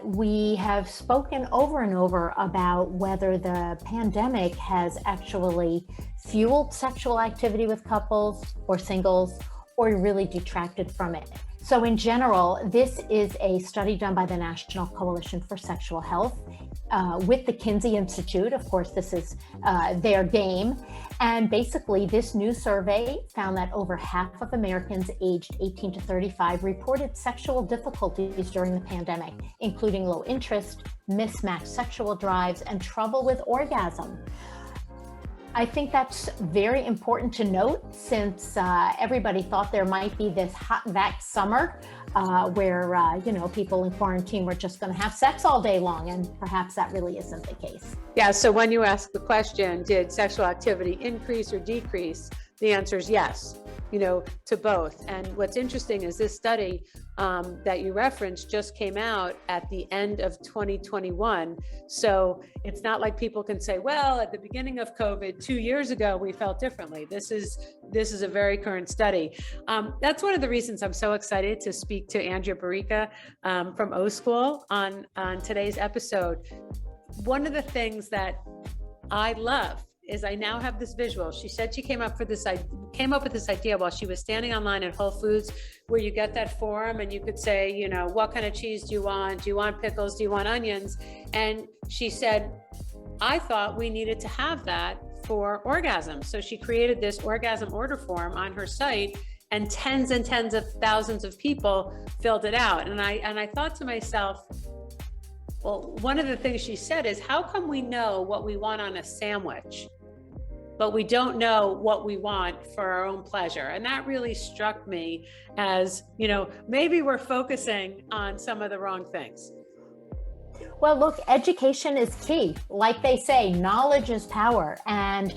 we have spoken over and over about whether the pandemic has actually fueled sexual activity with couples or singles, or really detracted from it. So in general, this is a study done by the National Coalition for Sexual Health with the Kinsey Institute. Of course, this is their game. And basically, this new survey found that over half of Americans aged 18 to 35 reported sexual difficulties during the pandemic, including low interest, mismatched sexual drives, and trouble with orgasm. I think that's very important to note, since everybody thought there might be this hot vax summer where people in quarantine were just going to have sex all day long, and perhaps that really isn't the case. Yeah, so when you ask the question, did sexual activity increase or decrease? The answer is yes, to both. And what's interesting is this study that you referenced just came out at the end of 2021. So it's not like people can say, well, at the beginning of COVID 2 years ago, we felt differently. This is a very current study. That's one of the reasons I'm so excited to speak to Andrea Barrica from O.School on today's episode. One of the things that I love is I now have this visual. She said she came up with this idea while she was standing online at Whole Foods, where you get that form and you could say, what kind of cheese do you want? Do you want pickles? Do you want onions? And she said, I thought we needed to have that for orgasm. So she created this orgasm order form on her site, and tens of thousands of people filled it out. And I thought to myself, well, one of the things she said is, how come we know what we want on a sandwich, but we don't know what we want for our own pleasure? And that really struck me as, maybe we're focusing on some of the wrong things. Well, look, education is key. Like they say, knowledge is power. And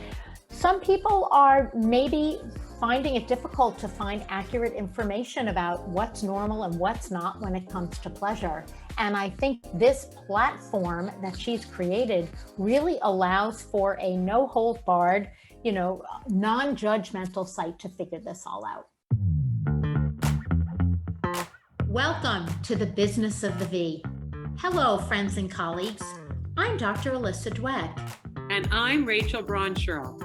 some people are maybe finding it difficult to find accurate information about what's normal and what's not when it comes to pleasure. And I think this platform that she's created really allows for a no-hold-barred, non-judgmental site to figure this all out. Welcome to the Business of the V. Hello, friends and colleagues. I'm Dr. Alyssa Dweck. And I'm Rachel Braun Scherl.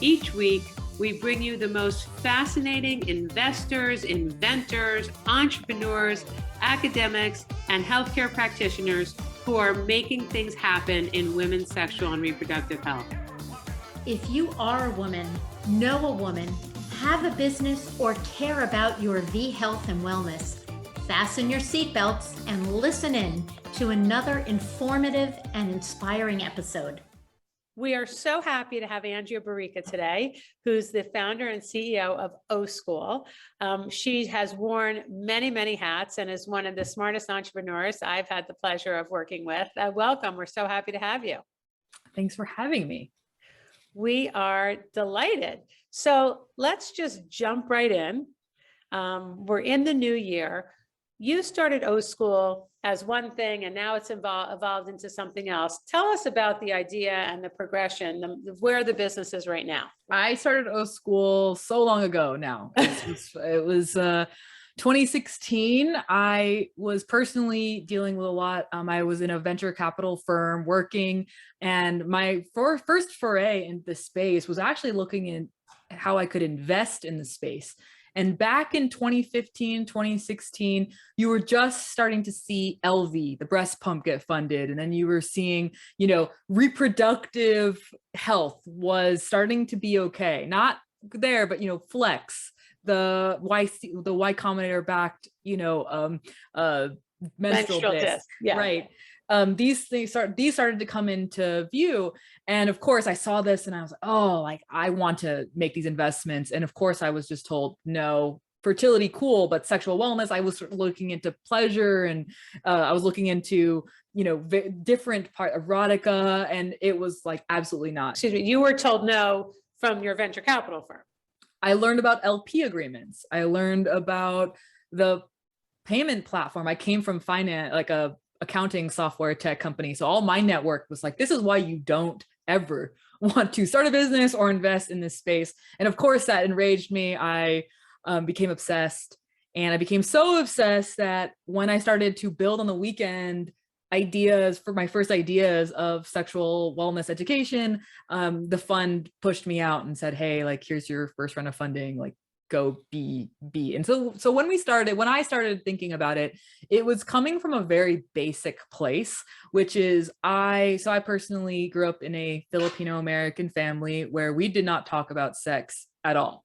Each week, we bring you the most fascinating investors, inventors, entrepreneurs, academics, and healthcare practitioners who are making things happen in women's sexual and reproductive health. If you are a woman, know a woman, have a business, or care about your V health and wellness, fasten your seatbelts and listen in to another informative and inspiring episode. We are so happy to have Andrea Barrica today, who's the founder and CEO of O.School. She has worn many, many hats and is one of the smartest entrepreneurs I've had the pleasure of working with. Welcome. We're so happy to have you. Thanks for having me. We are delighted. So let's just jump right in. We're in the new year. You started O.School as one thing, and now it's evolved into something else. Tell us about the idea and the progression, where the business is right now. I started O.School so long ago now. It was 2016. I was personally dealing with a lot. I was in a venture capital firm working, and my first foray in the space was actually looking at how I could invest in the space. And back in 2015, 2016, you were just starting to see LV, the breast pump, get funded. And then you were seeing, reproductive health was starting to be okay. Not there, but, Flex, the Y Combinator backed, menstrual disc. Yeah. Right. These started to come into view. And of course I saw this and I was like, oh, I want to make these investments. And of course I was just told, no, fertility, cool, but sexual wellness. I was looking into pleasure, and I was looking into, different part erotica. And it was like, absolutely not. Excuse me. You were told no from your venture capital firm. I learned about LP agreements. I learned about the payment platform. I came from finance, like a accounting software tech company. So all my network was like, this is why you don't ever want to start a business or invest in this space. And of course that enraged me. I became obsessed, and I became so obsessed that when I started to build on the weekend ideas for my first ideas of sexual wellness education, the fund pushed me out and said, hey, like, here's your first round of funding, like, go be. And so when I started thinking about it, it was coming from a very basic place, which is I personally grew up in a Filipino American family where we did not talk about sex at all.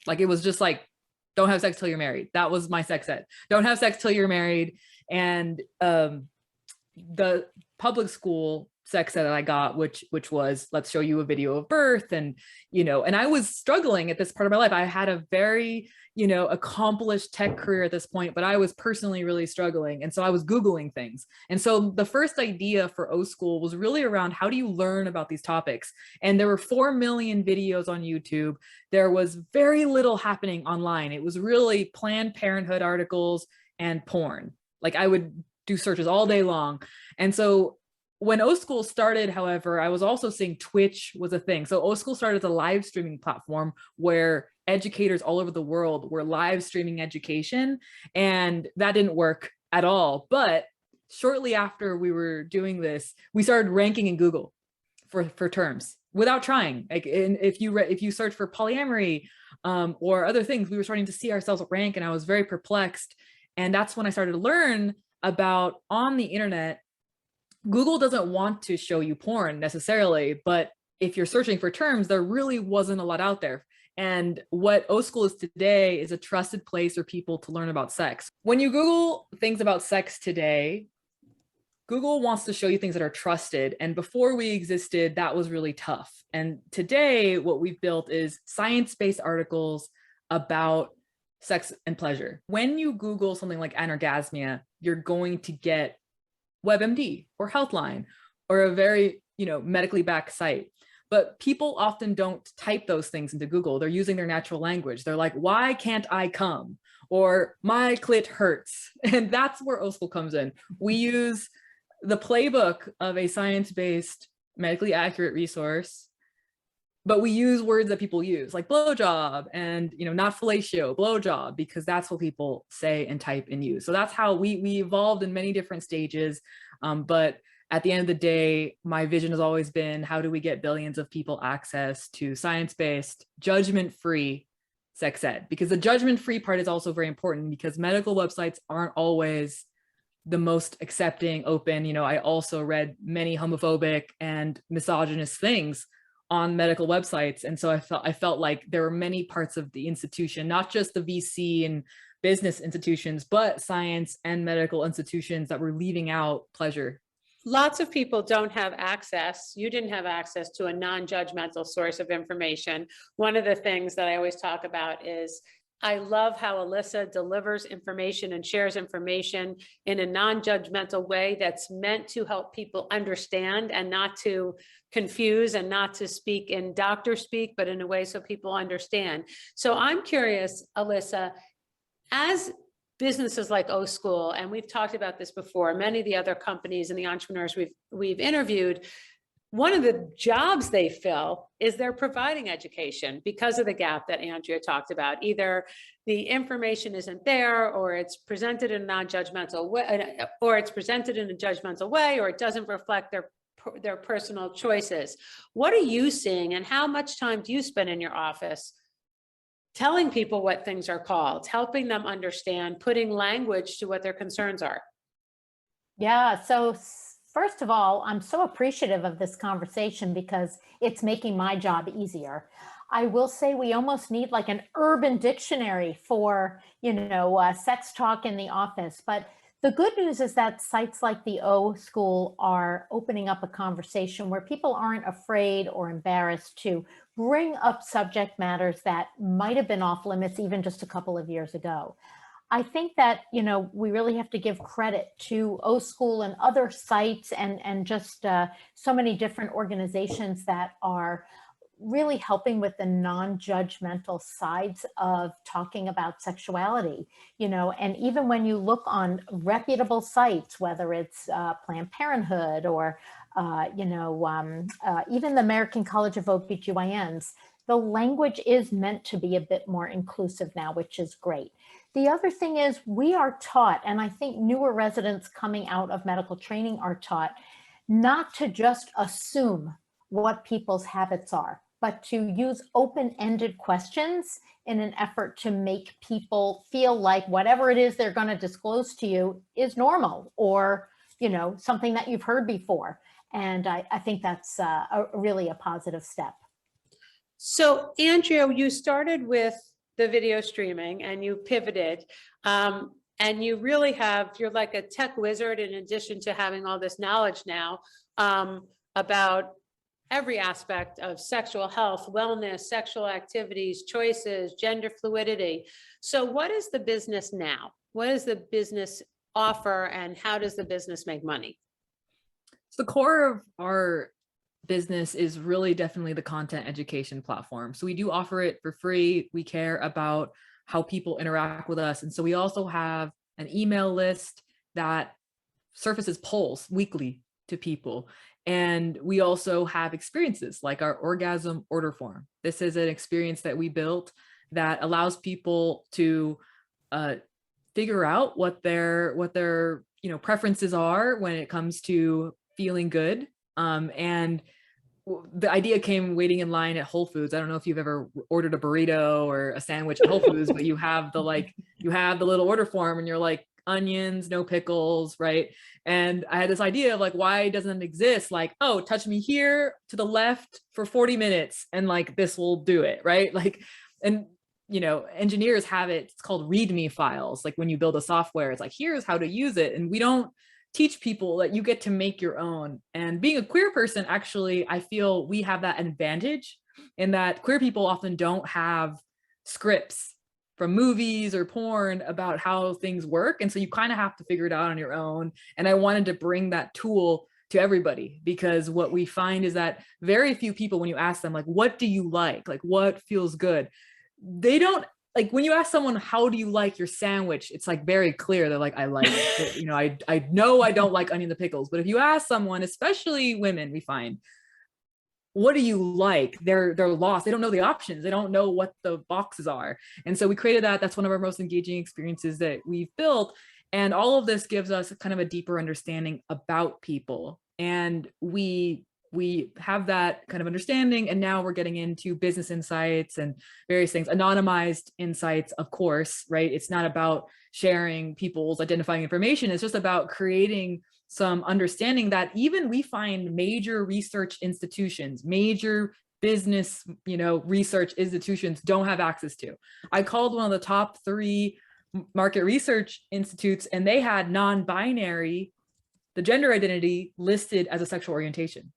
Like, it was just like, don't have sex till you're married. That was my sex ed. Don't have sex till you're married. And the public school sex ed that I got, which was, let's show you a video of birth. And, and I was struggling at this part of my life. I had a very, accomplished tech career at this point, but I was personally really struggling. And so I was Googling things. And so the first idea for O.School was really around, how do you learn about these topics? And there were 4 million videos on YouTube. There was very little happening online. It was really Planned Parenthood articles and porn. Like, I would do searches all day long. And so when O.School started, however, I was also seeing Twitch was a thing. So O.School started as a live streaming platform where educators all over the world were live streaming education, and that didn't work at all. But shortly after we were doing this, we started ranking in Google for terms without trying. Like, if you search for polyamory or other things, we were starting to see ourselves rank, and I was very perplexed. And that's when I started to learn about, on the internet, Google doesn't want to show you porn necessarily, but if you're searching for terms, there really wasn't a lot out there. And what O.School is today is a trusted place for people to learn about sex. When you Google things about sex today, Google wants to show you things that are trusted. And before we existed, that was really tough. And today, what we've built is science-based articles about sex and pleasure. When you Google something like anorgasmia, you're going to get WebMD or Healthline or a very, medically backed site. But people often don't type those things into Google. They're using their natural language. They're like, why can't I come? Or my clit hurts. And that's where O.School comes in. We use the playbook of a science-based, medically accurate resource, but we use words that people use, like blowjob and, not fellatio, blowjob, because that's what people say and type and use. So that's how we evolved in many different stages. But at the end of the day, my vision has always been, how do we get billions of people access to science-based, judgment-free sex ed? Because the judgment-free part is also very important, because medical websites aren't always the most accepting, open. I also read many homophobic and misogynist things on medical websites. And so I felt like there were many parts of the institution, not just the VC and business institutions, but science and medical institutions, that were leaving out pleasure. Lots of people don't have access. You didn't have access to a non-judgmental source of information. One of the things that I always talk about is, I love how Alyssa delivers information and shares information in a non-judgmental way that's meant to help people understand, and not to confuse, and not to speak in doctor speak, but in a way so people understand. So I'm curious, Alyssa, as businesses like O.School, and we've talked about this before, many of the other companies and the entrepreneurs we've interviewed, one of the jobs they fill is they're providing education because of the gap that Andrea talked about. Either the information isn't there, or it's presented in a non-judgmental way, or it's presented in a judgmental way, or it doesn't reflect their personal choices. What are you seeing, and how much time do you spend in your office telling people what things are called, helping them understand, putting language to what their concerns are? Yeah, so first of all, I'm so appreciative of this conversation because it's making my job easier. I will say we almost need like an urban dictionary for, sex talk in the office. But the good news is that sites like the O.School are opening up a conversation where people aren't afraid or embarrassed to bring up subject matters that might have been off limits even just a couple of years ago. I think that, we really have to give credit to O.School and other sites and just so many different organizations that are really helping with the non-judgmental sides of talking about sexuality, and even when you look on reputable sites, whether it's Planned Parenthood or even the American College of OBGYNs, the language is meant to be a bit more inclusive now, which is great. The other thing is we are taught, and I think newer residents coming out of medical training are taught, not to just assume what people's habits are, but to use open-ended questions in an effort to make people feel like whatever it is they're going to disclose to you is normal, or, something that you've heard before. And I think that's really a positive step. So Andrea, you started with the video streaming and you pivoted, and you really you're like a tech wizard in addition to having all this knowledge now about every aspect of sexual health, wellness, sexual activities, choices, gender fluidity. So what is the business now? What does the business offer, and how does the business make money? So the core of our business is really definitely the content education platform. So we do offer it for free. We care about how people interact with us. And so we also have an email list that surfaces polls weekly to people. And we also have experiences like our Orgasm order form. This is an experience that we built that allows people to figure out what their preferences are when it comes to feeling good. And the idea came waiting in line at Whole Foods. I don't know if you've ever ordered a burrito or a sandwich at Whole Foods, but you have the little order form and you're like, onions, no pickles, right? And I had this idea of like, why doesn't it exist? Like, oh, touch me here to the left for 40 minutes and like this will do it, right? Like, and engineers have it, it's called README files. Like when you build a software, it's like, here's how to use it. And we don't teach people that you get to make your own. And being a queer person, actually, I feel we have that advantage in that queer people often don't have scripts from movies or porn about how things work. And so you kind of have to figure it out on your own. And I wanted to bring that tool to everybody, because what we find is that very few people, when you ask them, like, what do you like? Like, what feels good? They don't, like, when you ask someone, how do you like your sandwich? It's like very clear. They're like, I like it. I know I don't like onion the pickles. But if you ask someone, especially women, we find, what do you like? They're lost. They don't know the options. They don't know what the boxes are. And so we created that. That's one of our most engaging experiences that we've built. And all of this gives us kind of a deeper understanding about people. And we have that kind of understanding. And now we're getting into business insights and various things, anonymized insights, of course, right? It's not about sharing people's identifying information. It's just about creating some understanding that even we find major research institutions, major business, research institutions don't have access to. I called one of the top 3 market research institutes and they had non-binary, the gender identity listed as a sexual orientation.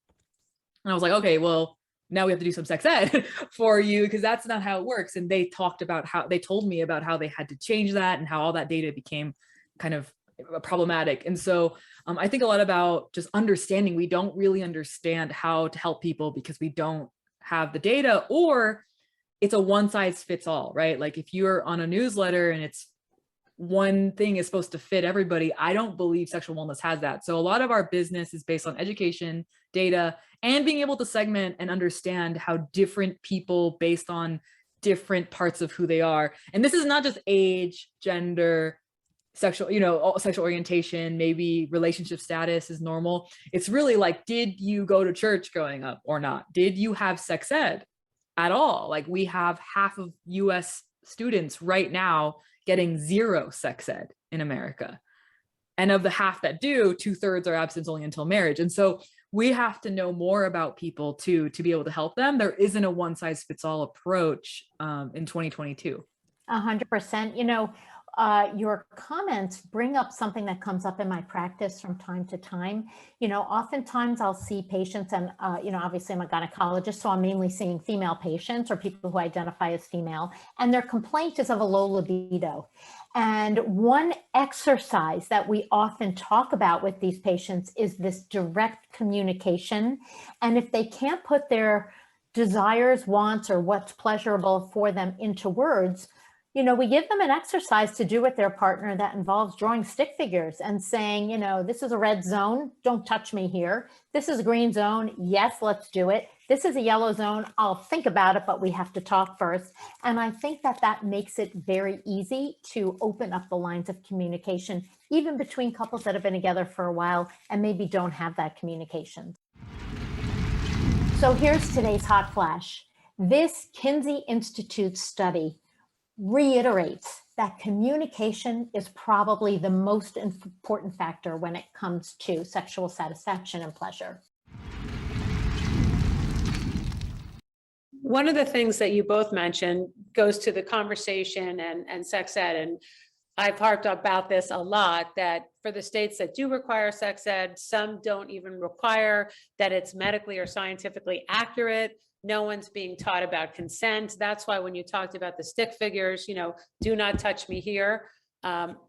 And I was like, okay, well, now we have to do some sex ed for you, because that's not how it works. And they told me about how they had to change that and how all that data became kind of problematic. And so I think a lot about just understanding. We don't really understand how to help people because we don't have the data, or it's a one size fits all, right? Like if you're on a newsletter and it's one thing is supposed to fit everybody, I don't believe sexual wellness has that. So a lot of our business is based on education, data, and being able to segment and understand how different people based on different parts of who they are. And this is not just age, gender, sexual orientation, maybe relationship status is normal. It's really like, did you go to church growing up or not? Did you have sex ed at all? Like we have half of US students right now getting 0 sex ed in America. And of the half that do, 2/3 are abstinence only until marriage. And so we have to know more about people to be able to help them. There isn't a one size fits all approach in 2022. 100%. Your comments bring up something that comes up in my practice from time to time. Oftentimes I'll see patients and, obviously I'm a gynecologist, so I'm mainly seeing female patients or people who identify as female, and their complaint is of a low libido. And one exercise that we often talk about with these patients is this direct communication. And if they can't put their desires, wants, or what's pleasurable for them into words, You know, we give them an exercise to do with their partner that involves drawing stick figures and saying, you know, this is a red zone, don't touch me here. This is a green zone, yes, let's do it. This is a yellow zone, I'll think about it, but we have to talk first. And I think that that makes it very easy to open up the lines of communication, even between couples that have been together for a while and maybe don't have that communication. So here's today's hot flash. This Kinsey Institute study reiterates that communication is probably the most important factor when it comes to sexual satisfaction and pleasure. One of the things that you both mentioned goes to the conversation and sex ed. And I've harped about this a lot, that for the states that do require sex ed, some don't even require that it's medically or scientifically accurate. No one's being taught about consent. That's why when you talked about the stick figures, you know, do not touch me here.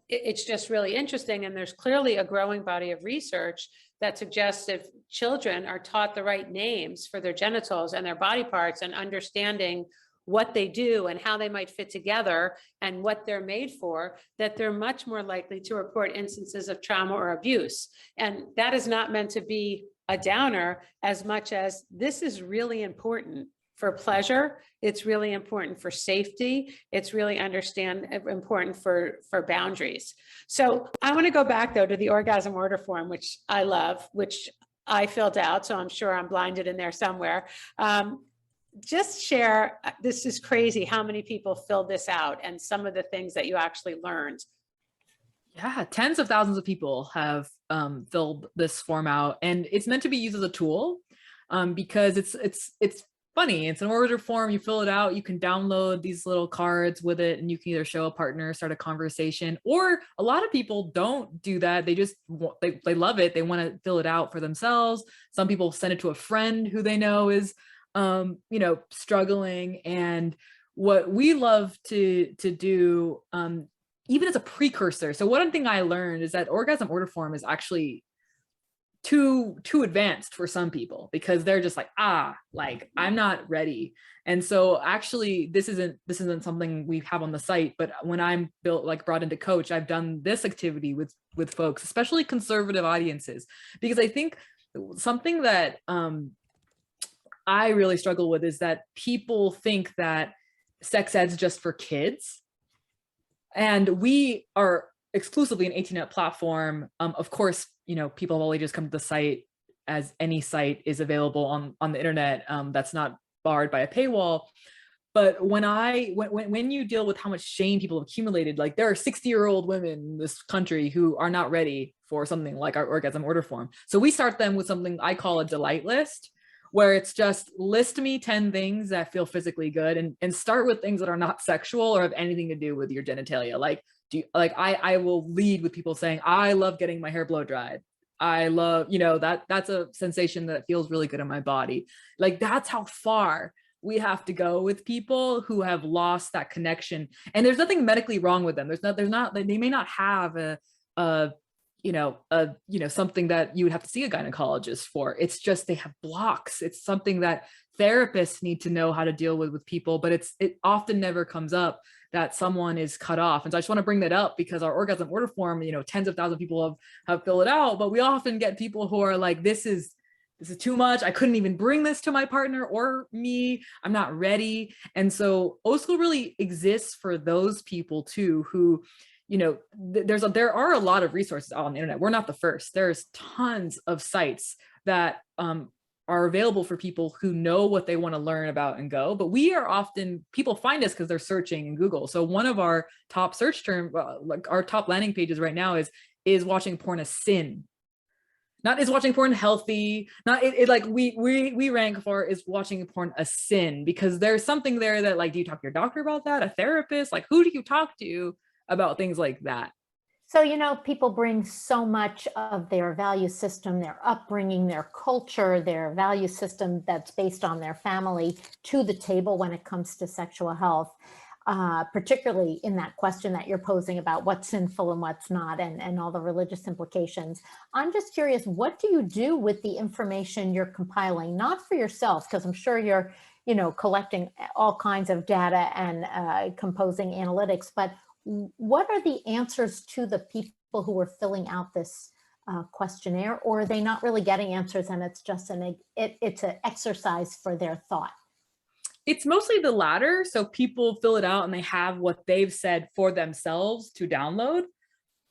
It's just really interesting. And there's clearly a growing body of research that suggests if children are taught the right names for their genitals and their body parts and understanding what they do and how they might fit together and what they're made for, that they're much more likely to report instances of trauma or abuse. And that is not meant to be a downer as much as this is really important for pleasure. It's really important for safety. It's really important for boundaries. So I want to go back though to the orgasm order form, which I love, which I filled out. So I'm sure I'm blinded in there somewhere. Just share, this is crazy how many people filled this out and some of the things that you actually learned. Yeah, tens of thousands of people have filled this form out, and it's meant to be used as a tool because it's funny. It's an order form. You fill it out. You can download these little cards with it, and you can either show a partner, start a conversation, or a lot of people don't do that. They just they love it. They want to fill it out for themselves. Some people send it to a friend who they know is you know, struggling. And what we love to do, even as a precursor. So one thing I learned is that orgasm order form is actually too advanced for some people because they're just like, like I'm not ready. And so actually this isn't something we have on the site, but when I'm brought into coach, I've done this activity with folks, especially conservative audiences, because I think something that I really struggle with is that people think that sex ed's just for kids. And we are exclusively an 18 platform. Of course, you know, people of all ages come to the site, as any site is available on the internet. That's not barred by a paywall. But when you deal with how much shame people have accumulated, like there are 60-year-old women in this country who are not ready for something like our orgasm order form. So we start them with something I call a delight list, where it's just list me 10 things that feel physically good, and start with things that are not sexual or have anything to do with your genitalia. Like, I will lead with people saying, I love getting my hair blow dried. I love, you know, that's a sensation that feels really good in my body. Like that's how far we have to go with people who have lost that connection. And there's nothing medically wrong with them. They may not have something that you would have to see a gynecologist for. It's just they have blocks. It's something that therapists need to know how to deal with people, but it often never comes up that someone is cut off. And so I just want to bring that up because our orgasm order form, you know, tens of thousands of people have filled it out, but we often get people who are like, this is too much. I couldn't even bring this to my partner or me. I'm not ready. And so O.School really exists for those people too, who, you know, there are a lot of resources on the internet. We're not the first. There's tons of sites that are available for people who know what they want to learn about and go. But we are often, people find us because they're searching in Google. So one of our top search terms, like our top landing pages right now is watching porn a sin? Not is watching porn healthy? Not like we rank for is watching porn a sin? Because there's something there that like, do you talk to your doctor about that? A therapist? Like who do you talk to about things like that? So, you know, people bring so much of their value system, their upbringing, their culture, their value system that's based on their family to the table when it comes to sexual health. particularly in that question that you're posing about what's sinful and what's not, and all the religious implications. I'm just curious, what do you do with the information you're compiling, not for yourself, because I'm sure you're, collecting all kinds of data and composing analytics, but what are the answers to the people who are filling out this questionnaire, or are they not really getting answers and it's just it's an exercise for their thought? It's mostly the latter. So people fill it out and they have what they've said for themselves to download.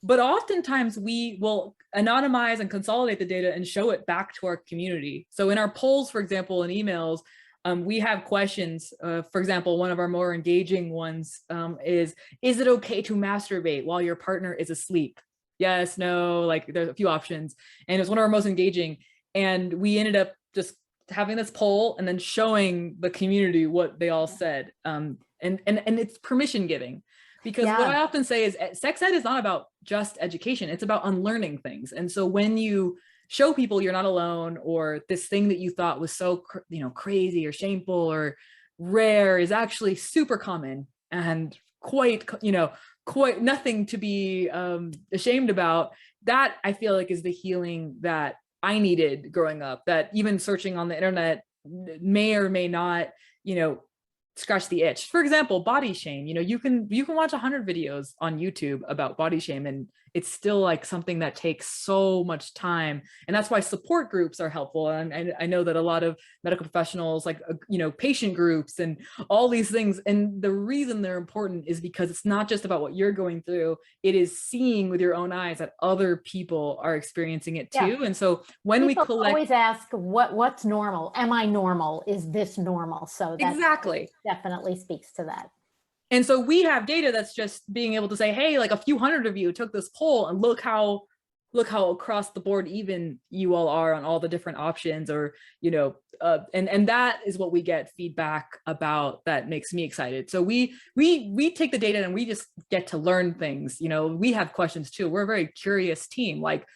But oftentimes we will anonymize and consolidate the data and show it back to our community. So in our polls, for example, in emails, we have questions. For example, one of our more engaging ones is it okay to masturbate while your partner is asleep? Yes, no, like there's a few options. And it's one of our most engaging. And we ended up just having this poll and then showing the community what they all said. And it's permission giving. Because what I often say is sex ed is not about just education. It's about unlearning things. And so when you show people you're not alone, or this thing that you thought was so, crazy or shameful or rare is actually super common and quite nothing to be ashamed about, that I feel like is the healing that I needed growing up, that even searching on the internet may or may not, scratch the itch. For example, body shame, you can watch 100 videos on YouTube about body shame, and it's still like something that takes so much time. And that's why support groups are helpful. And I know that a lot of medical professionals, like, patient groups and all these things. And the reason they're important is because it's not just about what you're going through. It is seeing with your own eyes that other people are experiencing it too. Yeah. And so when people always ask, what's normal? Am I normal? Is this normal? So that exactly definitely speaks to that. And so we have data that's just being able to say, hey, like a few hundred of you took this poll and look how across the board even you all are on all the different options, or, and that is what we get feedback about that makes me excited. So we take the data and we just get to learn things. We have questions too. We're a very curious team. Like,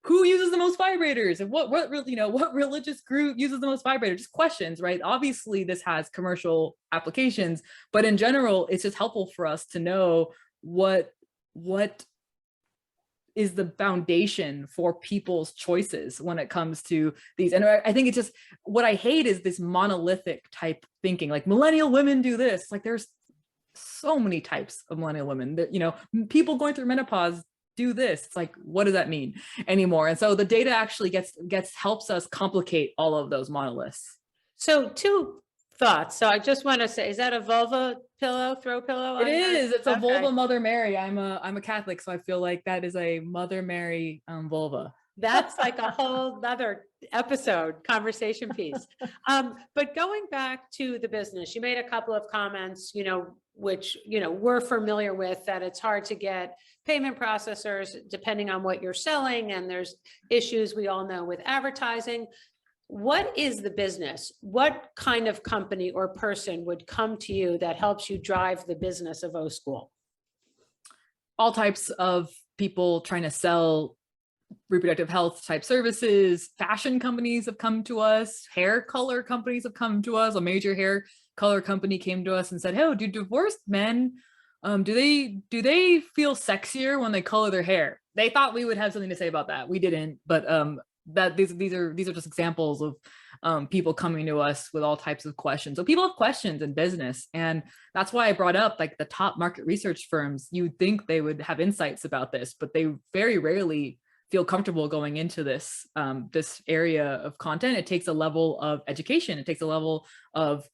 who uses the most vibrators, and what religious group uses the most vibrators? Just questions, right? Obviously this has commercial applications, but in general, it's just helpful for us to know what is the foundation for people's choices when it comes to these. And I think it's just, what I hate is this monolithic type thinking, like millennial women do this. Like there's so many types of millennial women that, people going through menopause do this. It's like, what does that mean anymore? And so the data actually helps us complicate all of those monoliths. So two thoughts. So I just want to say, is that a vulva pillow, throw pillow? It is. It's a vulva Mother Mary. I'm a Catholic, so I feel like that is a Mother Mary vulva. That's like a whole nother episode, conversation piece. But going back to the business, you made a couple of comments, which, we're familiar with, that it's hard to get payment processors depending on what you're selling. And there's issues we all know with advertising. What is the business? What kind of company or person would come to you that helps you drive the business of O.School? All types of people trying to sell reproductive health type services. Fashion companies have come to us. Hair color companies have come to us. A major hair color company came to us and said, "Oh, do divorced men, do they feel sexier when they color their hair?" They thought we would have something to say about that. We didn't, but that these are just examples of people coming to us with all types of questions. So people have questions in business, and that's why I brought up like the top market research firms. You'd think they would have insights about this, but they very rarely feel comfortable going into this area of content. It takes a level of education. It takes a level of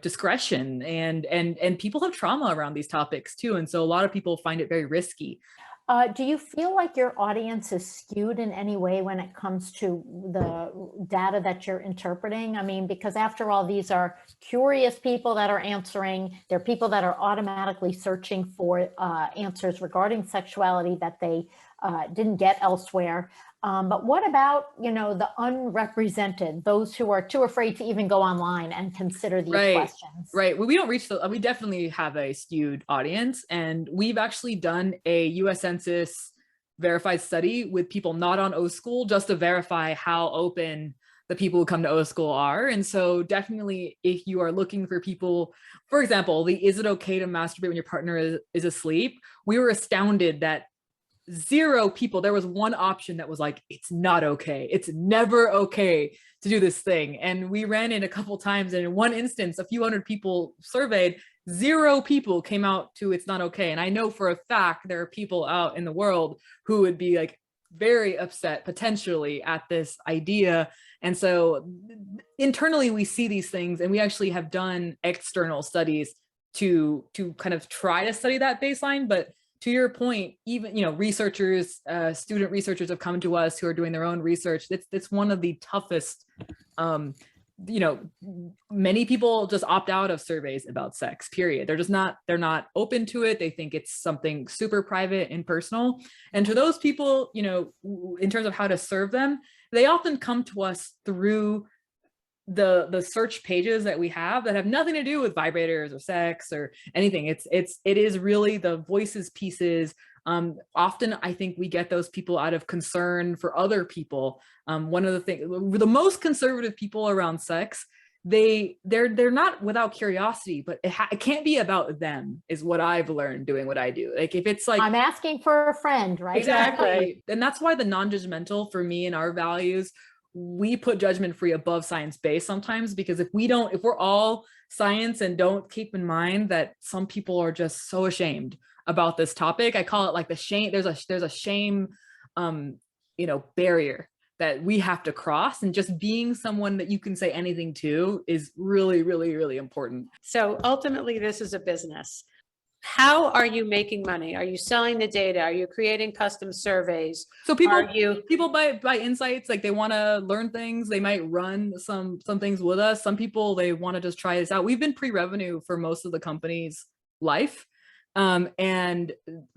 discretion, and people have trauma around these topics too. And so a lot of people find it very risky. Do you feel like your audience is skewed in any way when it comes to the data that you're interpreting? I mean, because after all, these are curious people that are answering. They're people that are automatically searching for answers regarding sexuality that they didn't get elsewhere. But what about, the unrepresented, those who are too afraid to even go online and consider these questions? Right. Well, we don't reach we definitely have a skewed audience, and we've actually done a US Census verified study with people not on O.School just to verify how open the people who come to O.School are. And so definitely if you are looking for people, for example, the is it okay to masturbate when your partner is asleep? We were astounded that 0 people, there was one option that was like, it's not okay. It's never okay to do this thing. And we ran it a couple times, and in one instance, a few hundred people surveyed, 0 people came out to it's not okay. And I know for a fact there are people out in the world who would be like very upset potentially at this idea. And so internally we see these things, and we actually have done external studies to kind of try to study that baseline. But to your point, even, researchers, student researchers have come to us who are doing their own research. It's one of the toughest, many people just opt out of surveys about sex, period. They're not open to it. They think it's something super private and personal. And to those people, in terms of how to serve them, they often come to us through the search pages that we have that have nothing to do with vibrators or sex or anything. It is really the voices pieces. Often I think we get those people out of concern for other people. One of the things, the most conservative people around sex, they're not without curiosity, but it can't be about them, is what I've learned doing what I do. Like if it's like, I'm asking for a friend, right? Exactly. And that's why the non-judgmental, for me and our values, we put judgment free above science-based sometimes, because if we're all science and don't keep in mind that some people are just so ashamed about this topic, I call it like the shame, there's a shame, barrier that we have to cross. And just being someone that you can say anything to is really, really, really important. So ultimately, this is a business. How are you making money? Are you selling the data? Are you creating custom surveys? So people buy insights, like they want to learn things. They might run some things with us. Some people, they want to just try this out. We've been pre-revenue for most of the company's life. And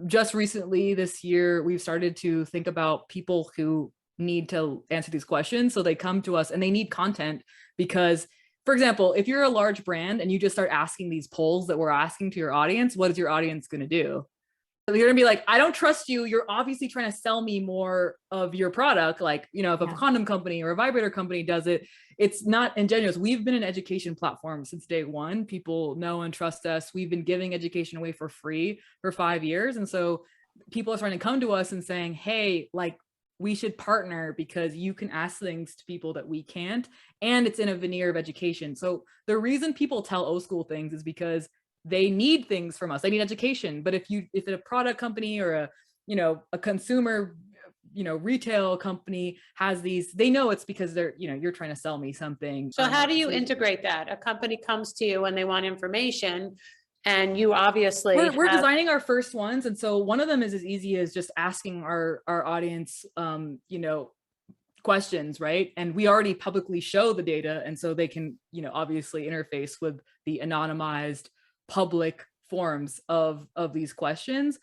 just recently this year, we've started to think about people who need to answer these questions. So they come to us and they need content because, for example, if you're a large brand and you just start asking these polls that we're asking to your audience, what is your audience going to do? You're going to be like, I don't trust you. You're obviously trying to sell me more of your product. Like, if a condom company or a vibrator company does it, it's not ingenuous. We've been an education platform since day one. People know and trust us. We've been giving education away for free for 5 years. And so people are trying to come to us and saying, hey, like, we should partner because you can ask things to people that we can't. And it's in a veneer of education. So the reason people tell O.School things is because they need things from us. They need education. But if a product company or a consumer, retail company has these, they know it's because they're, you're trying to sell me something. So how do you integrate that? A company comes to you when they want information, and you obviously we're designing our first ones. And so one of them is as easy as just asking our audience, questions, right? And we already publicly show the data. And so they can, obviously interface with the anonymized public forms of these questions.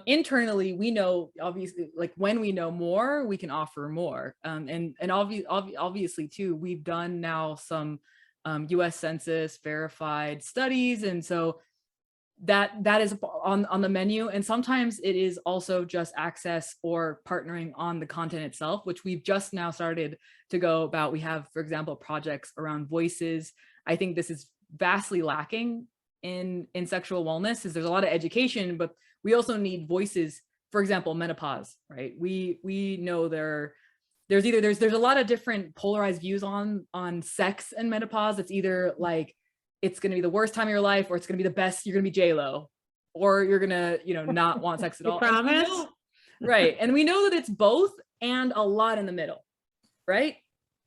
Internally, we know, obviously, like when we know more, we can offer more. And obviously too, we've done now some US Census verified studies. And so that is on the menu. And sometimes it is also just access or partnering on the content itself, which we've just now started to go about. We have, for example, projects around voices. I think this is vastly lacking in sexual wellness, is there's a lot of education, but we also need voices. For example, menopause, right? We know there's a lot of different polarized views on sex and menopause. It's either like it's going to be the worst time of your life, or it's going to be the best. You're going to be J-Lo, or you're going to, not want sex at all. Promise? Right. And we know that it's both and a lot in the middle. Right.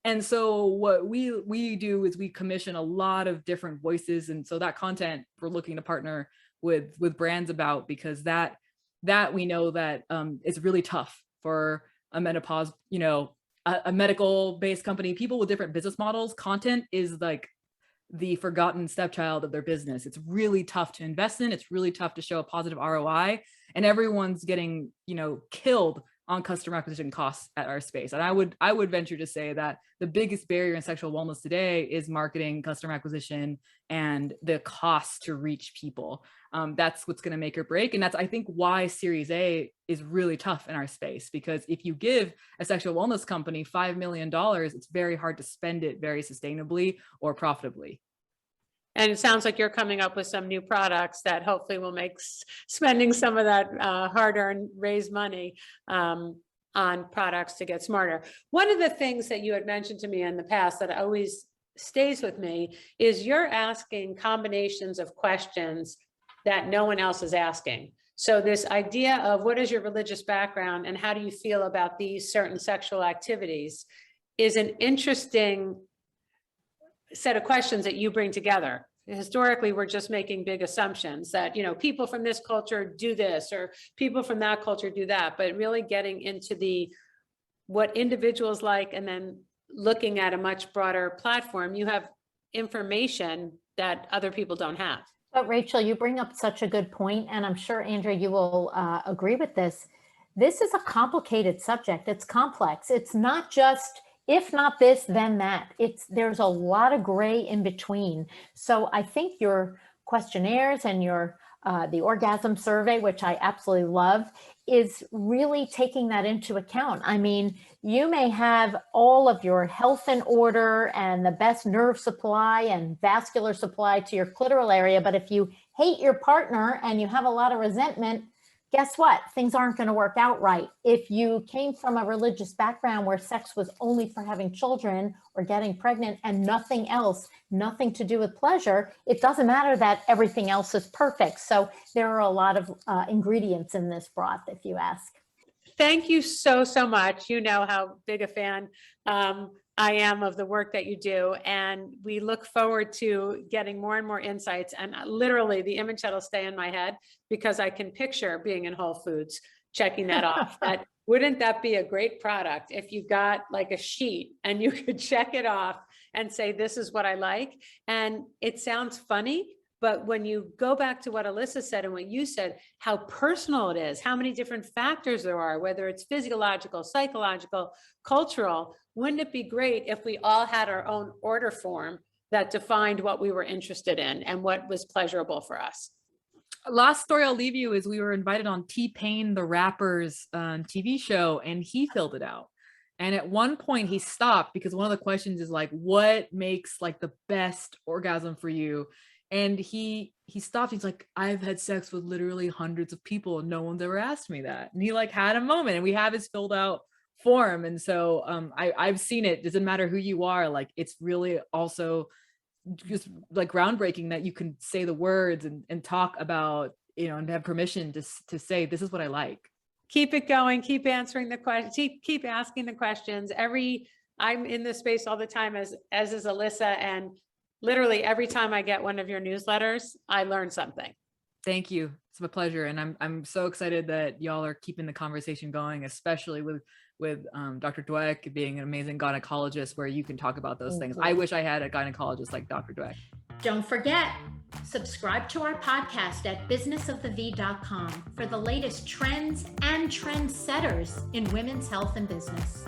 And so what we do is we commission a lot of different voices. And so that content we're looking to partner with brands about, because that we know that it's really tough for a menopause, a medical based company, people with different business models. Content is like the forgotten stepchild of their business. It's really tough to invest in. It's really tough to show a positive ROI, and everyone's getting, killed on customer acquisition costs at our space. And I would venture to say that the biggest barrier in sexual wellness today is marketing, customer acquisition, and the cost to reach people. That's what's going to make or break. And that's, I think, why Series A is really tough in our space, because if you give a sexual wellness company $5 million, it's very hard to spend it very sustainably or profitably. And it sounds like you're coming up with some new products that hopefully will make spending some of that hard-earned raised money on products to get smarter. One of the things that you had mentioned to me in the past that always stays with me is you're asking combinations of questions that no one else is asking. So this idea of what is your religious background and how do you feel about these certain sexual activities is an interesting set of questions that you bring together. Historically, we're just making big assumptions that, you know, people from this culture do this or people from that culture do that, but really getting into what individuals like, and then looking at a much broader platform, you have information that other people don't have. But Rachel, you bring up such a good point, and I'm sure, Andrea, you will agree with this. This is a complicated subject. It's complex. It's not just, if not this, then that. There's a lot of gray in between. So I think your questionnaires and the orgasm survey, which I absolutely love, is really taking that into account. I mean, you may have all of your health in order and the best nerve supply and vascular supply to your clitoral area, but if you hate your partner and you have a lot of resentment, guess what? Things aren't going to work out right. If you came from a religious background where sex was only for having children or getting pregnant and nothing else, nothing to do with pleasure, it doesn't matter that everything else is perfect. So there are a lot of ingredients in this broth, if you ask. Thank you so much. You know how big a fan I am of the work that you do. And we look forward to getting more and more insights. And literally the image that'll stay in my head, because I can picture being in Whole Foods, checking that off. Wouldn't that be a great product if you got like a sheet and you could check it off and say, this is what I like. And it sounds funny, but when you go back to what Alyssa said and what you said, how personal it is, how many different factors there are, whether it's physiological, psychological, cultural, wouldn't it be great if we all had our own order form that defined what we were interested in and what was pleasurable for us? Last story I'll leave you is we were invited on T-Pain, the rapper's TV show, and he filled it out. And at one point he stopped because one of the questions is like, what makes like the best orgasm for you? And he stopped. He's like, I've had sex with literally hundreds of people and no one's ever asked me that. And he like had a moment, and we have his filled out form. And so I've seen it. Doesn't matter who you are. Like, it's really also just like groundbreaking that you can say the words and talk about, you know, and have permission to say, this is what I like. Keep it going. Keep answering the questions. Keep asking the questions. I'm in this space all the time, as is Alyssa, and literally every time I get one of your newsletters, I learn something. Thank you. It's my pleasure. And I'm so excited that y'all are keeping the conversation going, especially with Dr. Dweck being an amazing gynecologist where you can talk about those things. I wish I had a gynecologist like Dr. Dweck. Don't forget, subscribe to our podcast at businessofthev.com for the latest trends and trendsetters in women's health and business.